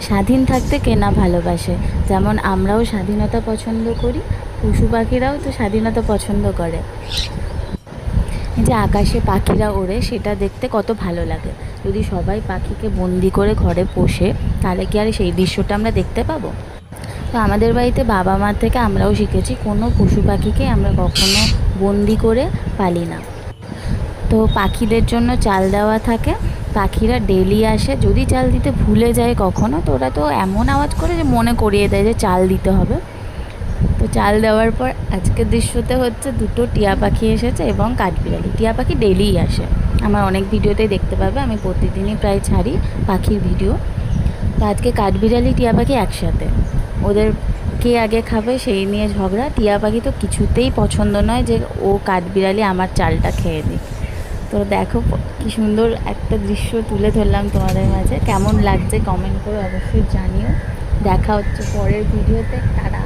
স্বাধীন থাকতে কে না ভালোবাসে। যেমন আমরাও স্বাধীনতা পছন্দ করি, পশু পাখিরাও তো স্বাধীনতা পছন্দ করে। যে আকাশে পাখিরা ওড়ে সেটা দেখতে কত ভালো লাগে। যদি সবাই পাখিকে বন্দি করে ঘরে পোষে তাহলে কি আর সেই দৃশ্যটা আমরা দেখতে পাবো? তো আমাদের বাড়িতে বাবা মা থেকে আমরাও শিখেছি কোনো পশু পাখিকে আমরা কখনো বন্দি করে পালি না। তো পাখিদের জন্য চাল দেওয়া থাকে, পাখিরা ডেলি আসে। যদি চাল দিতে ভুলে যায় কখনো, তো ওরা তো এমন আওয়াজ করে যে মনে করিয়ে দেয় যে চাল দিতে হবে। তো চাল দেওয়ার পর আজকের দৃশ্যতে হচ্ছে দুটো টিয়া পাখি এসেছে এবং কাঠবিড়ালি। টিয়া পাখি ডেলিই আসে, আমার অনেক ভিডিওতেই দেখতে পাবে, আমি প্রতিদিনই প্রায় ছাড়ি পাখির ভিডিও। তো আজকে কাঠবিড়ালি টিয়া পাখি একসাথে, ওদের কে আগে খাবে সেই নিয়ে ঝগড়া। টিয়া পাখি তো কিছুতেই পছন্দ নয় যে ও কাঠবিড়ালি আমার চালটা খেয়ে দিই। তো দেখো কি সুন্দর একটা দৃশ্য তুলে ধরলাম তোমাদের মাঝে। কেমন লাগছে কমেন্ট করে অবশ্যই জানিও। দেখা হচ্ছে পরের ভিডিওতে। টাটা।